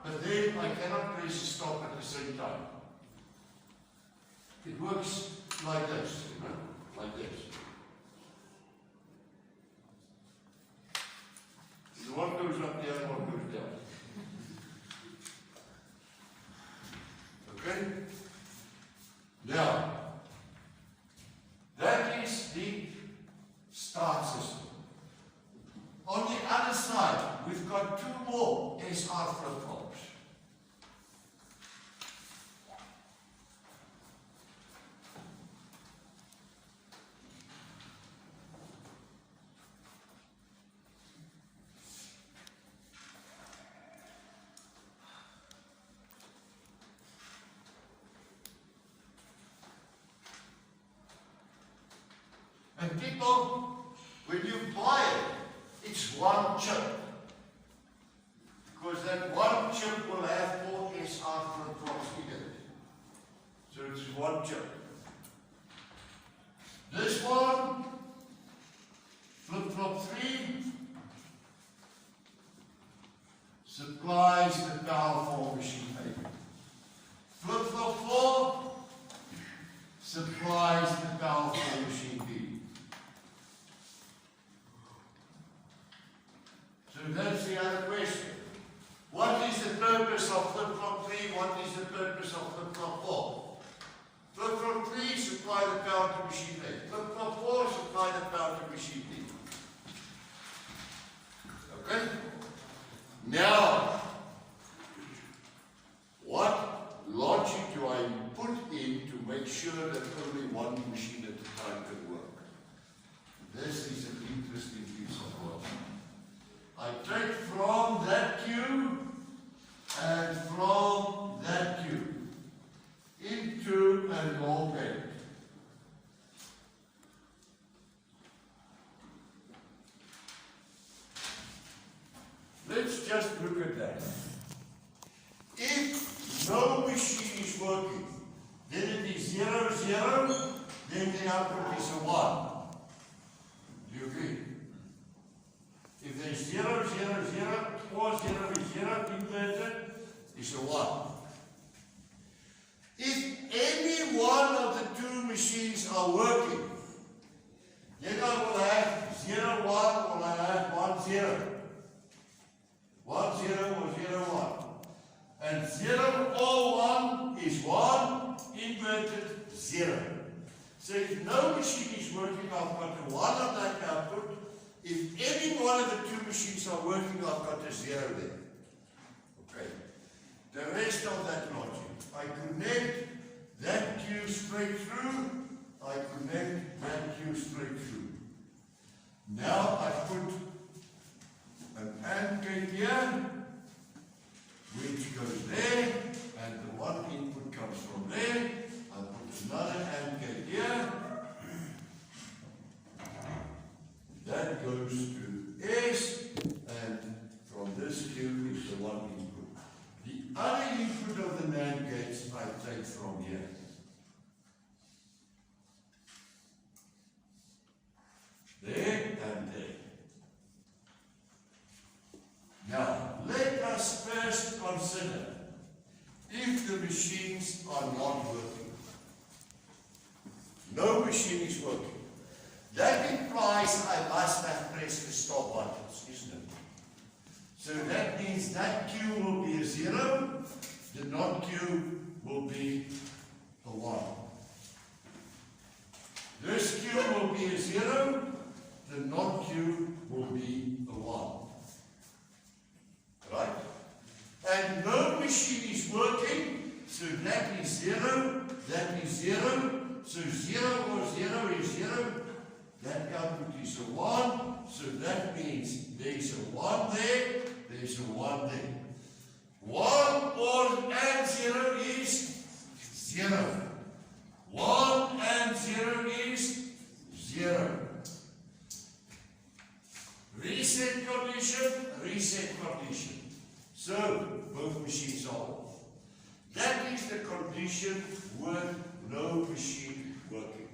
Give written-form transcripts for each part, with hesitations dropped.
but then I cannot press stop at the same time. It works like this, you know, like this. The one goes up there and one goes down. Okay? Now, that is the start system. On the other side, we've got two more SR flip-flops. And people, when you buy it, it's one chip. Because that one chip will have 4 SR flip-flops in it. So it's one chip. This one, flip-flop 3, supplies the power for machine A. Flip-flop 4 supplies the power for machine B. So that's the other question. What is the purpose of flip-flop 3? What is the purpose of flip-flop 4? Flip-flop 3 supply the power to machine A. Flip-flop 4 supply the power to machine B. Okay? Now, what logic do I put in to make sure that only one machine at a time can work? This is an interesting piece of logic. I take from that queue and from that queue into a long gate. Let's just look at that. If no machine is working, then it is 0, 0, then the output is a 1. Do you agree? If there's 0, 0, 0, or 0 is 0, inverted is a 1. If any one of the two machines are working, then I will have 0, 1, or I have 1, 0. 1, 0, or 0, 1. And 0 or 1 is 1, inverted 0. So if no machine is working, I've got a 1 on that output. If any one of the two machines are working, I've got a 0 there. Okay. The rest of that logic. I connect that queue straight through. I connect that queue straight through. Now I put an AND gate here, which goes there, and the one input comes from there. I put another AND gate here. That goes to S, and from this queue is the one input. The other input of the NAND gates I take from here. There and there. Now, let us first consider if the machines are not working. No machine is working. That implies I must have pressed the stop buttons, isn't it? So that means that queue will be a 0, the non-queue will be a 1. This queue will be a 0, the non-queue will be a 1. Right? And no machine is working, so that is 0, that is 0, so 0 or 0 is 0. That output is a 1, so that means there's a 1 there, there's a 1 there. 1 or and 0 is 0. 1 and 0 is 0. Reset condition, reset condition. So, both machines are off. That is the condition with no machine working.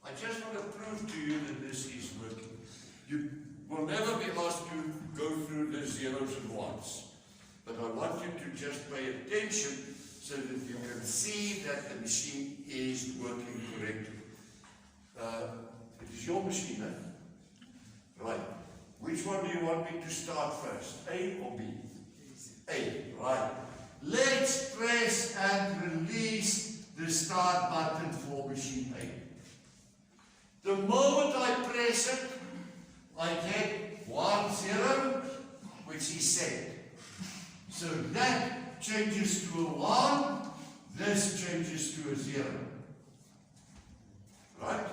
I just want to prove to you that this is working. You will never be asked to go through the zeros and ones. But I want you to just pay attention so that you can see that the machine is working correctly. It is your machine, eh? Right. Which one do you want me to start first? A or B? A. Right. Let's press and release the start button for machine A. The moment I press it, I get 1, 0, which is set. So that changes to a 1, this changes to a 0. Right?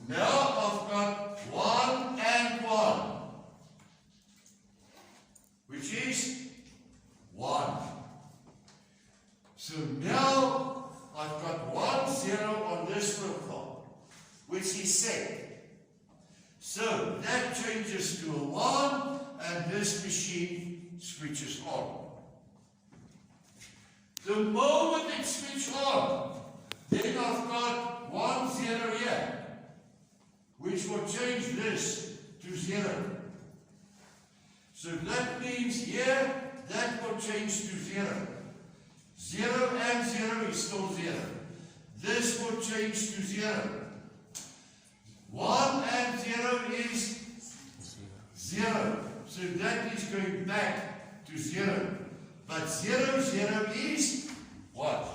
Now I've got 1 and 1, which is 1. So now I've got 1, 0 on this profile, which is set. So that changes to a 1, and this machine switches on. The moment it switches on, then I've got 1, 0 here, which will change this to 0. So that means here, that will change to 0. 0 and 0 is still 0. This will change to 0. 1 and 0 is 0. So that is going back to 0. But 0, 0 is what?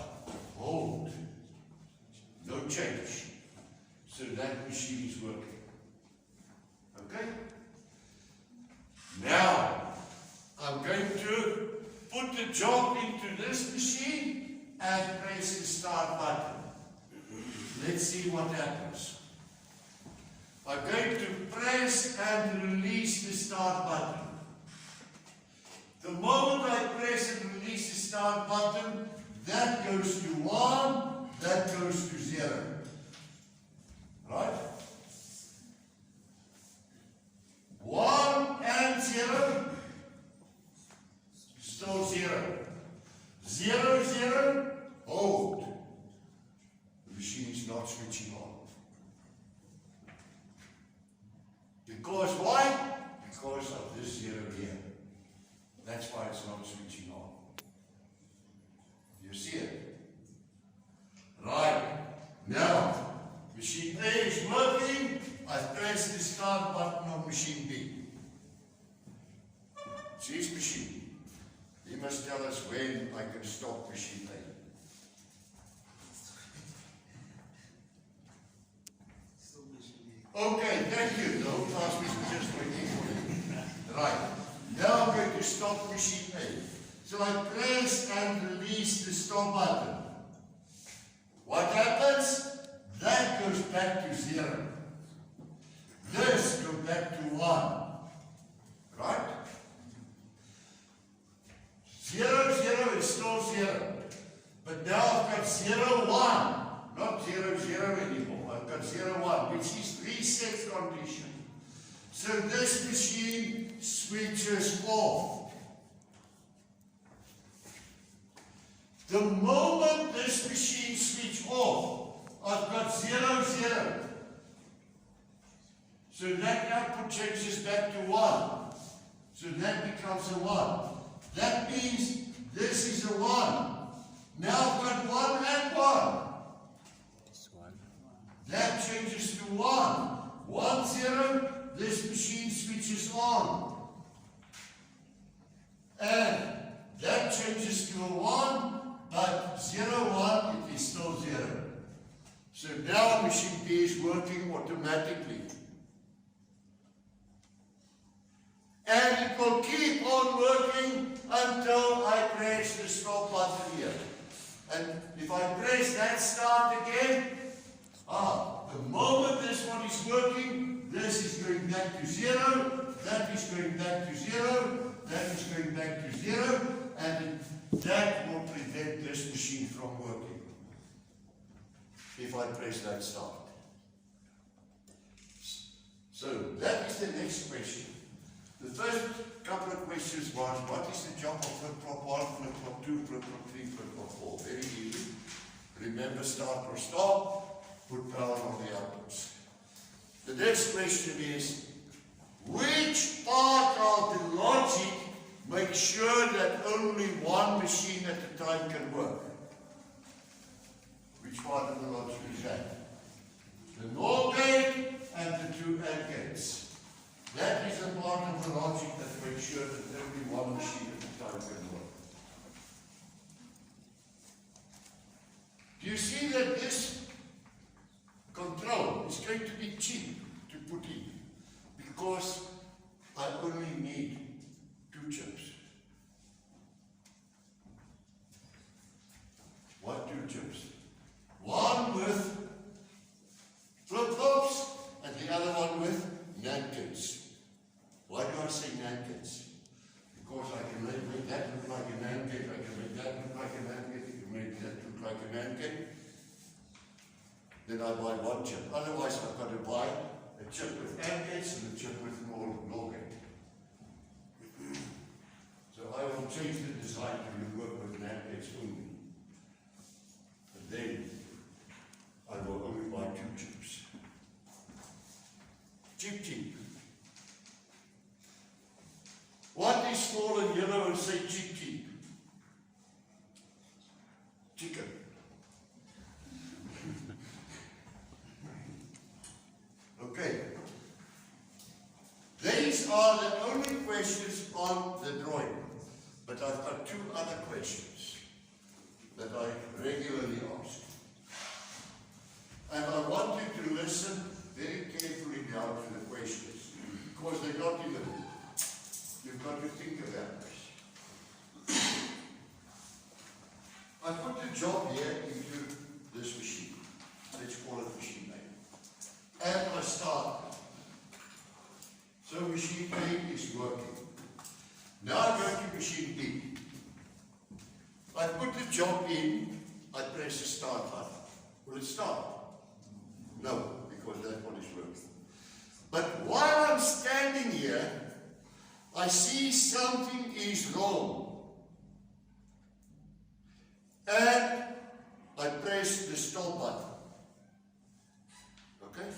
Hold. No change. So that machine is working. Okay? Now, I'm going to put the job into this machine and press the start button. Let's see what happens. I'm going to press and release the start button. The moment I press and release the start button, that goes to 1, that goes to 0. Right? 1 and 0, still 0. 0, 0, hold. The machine is not switching on. Because why? Because of this 0 here. That's why it's not switching on. You see it? Right. Now, machine A is working. I've pressed the start button on machine B. It's his machine. He must tell us when I can stop machine A. Okay, thank you. Don't ask me to just waiting for you. Right. Now I'm going to stop machine A. So I press and release the stop button. What happens? That goes back to 0. This goes back to 1. Right? 0, 0 is still 0. But now I've got 0, 1. Not 0, 0 anymore. I've got 0, 1, which is reset condition. So this machine switches off. The moment this machine switches off, I've got 0, 0. So that output changes back to 1. So that becomes a 1. That means this is a 1. Now I've got 1 and 1. That changes to 1. 1, 0, this machine switches on. And that changes to a 1, but 0, 1, it is still 0. So now machine B is working automatically. And it will keep on working until I press the stop button here. And if I press that start again, the moment this one is working, this is going back to 0, that is going back to 0, that is going back to 0, and that will prevent this machine from working if I press that start. So that is the next question. The first couple of questions was, what is the job of flip-flop 1, flip-flop 2, flip-flop 3, flip-flop 4? Very easy. Remember start or stop, put power on the outputs. The next question is, which part of the logic makes sure that only one machine at a time can work. Which part of the logic is that? The NOR gate and the two AND gates. That is a part of the logic that makes sure that only one machine at a time can work. Do you see that this control is going to be cheap to put in? Because I only need 2 chips. What 2 chips? One with flip-flops and the other one with NAND kits. Why do I say NAND kits? Because I can make that look like a NAND kit, I can make that look like a NAND kit, I can make that look like a NAND kit. Then I buy 1 chip. Otherwise I've got to buy a chip with AND kits and a chip with NOR gate. So I will change the design to work with NAND kits only. And then I will only buy 2 chips. Cheap. What is small and yellow and say cheap? Chicken. Okay. These are the only questions on the drawing. But I've got 2 other questions that I regularly ask. And I want you to listen very carefully now to the questions, because they're not in the book. You've got to think about this. I put the job here into this machine. Let's call it machine A. And I start. So machine A is working. Now I go to machine B. I put the job in, I press the start button. Will it start? No, because that one is working. But while I'm standing here, I see something is wrong. And I press the stop button. Okay?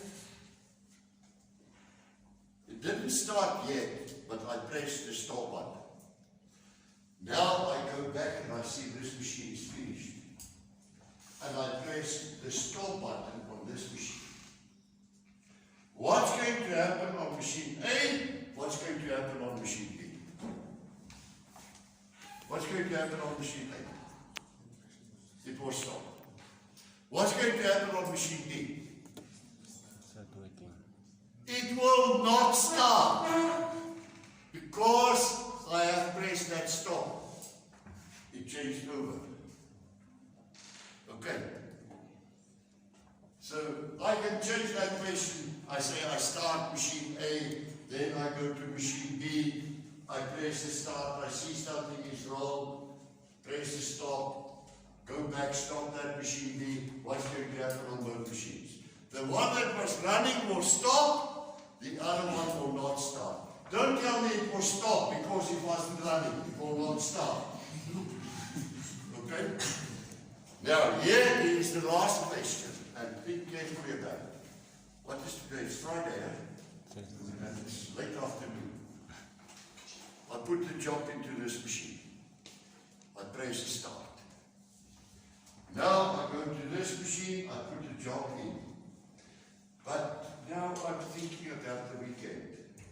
It didn't start yet, but I pressed the stop button. Now I go back and I see this machine is finished. And I press the stop button on this machine. What's going to happen on machine A? What's going to happen on machine B? What's going to happen on machine A? It will stop. What's going to happen on machine B? It will not start because I have pressed that stop. It changed over. Okay. So I can change that question. I say I start machine A, then I go to machine B, I press the start, I see something is wrong, press the stop, go back, stop that machine B. What's going to happen on both machines? The one that was running will stop, the other one will not start. Don't tell me it will stop because it wasn't running, it will not start. Okay? Now here is the last question, and think carefully about it. What is today? It's Friday, eh? And it's late afternoon. I put the job into this machine. I press the start. Now I go to this machine, I put the job in. But now I'm thinking about the weekend.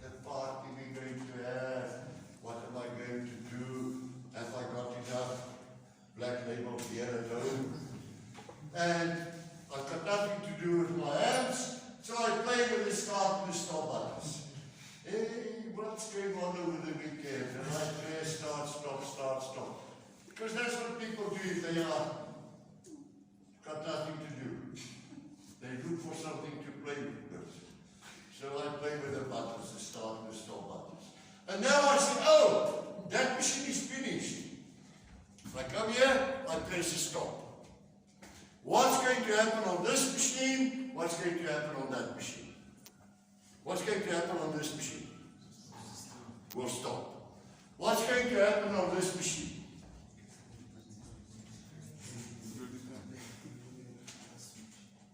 The party we're going to have. What am I going to do? Have I got enough black label beer at home? And I've got nothing to do with my hands, so I play with the start and the stop buttons. Hey, what's going on over the weekend? And I press start, stop. Because that's what people do if they are got nothing to do. They look for something to play with. So I play with the buttons, the start and the stop buttons. And now I say, oh, that machine is finished. If I come here, I press the stop. What's going to happen on this machine? What's going to happen on that machine? What's going to happen on this machine? We'll stop. What's going to happen on this machine?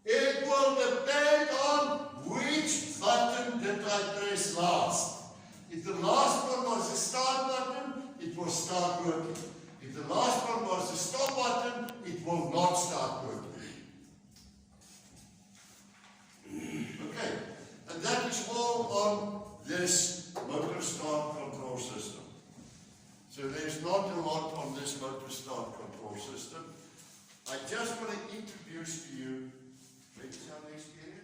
It will depend on which button did I press last. If the last one was the start button, it will just want to introduce to you, weet je zo'n experience?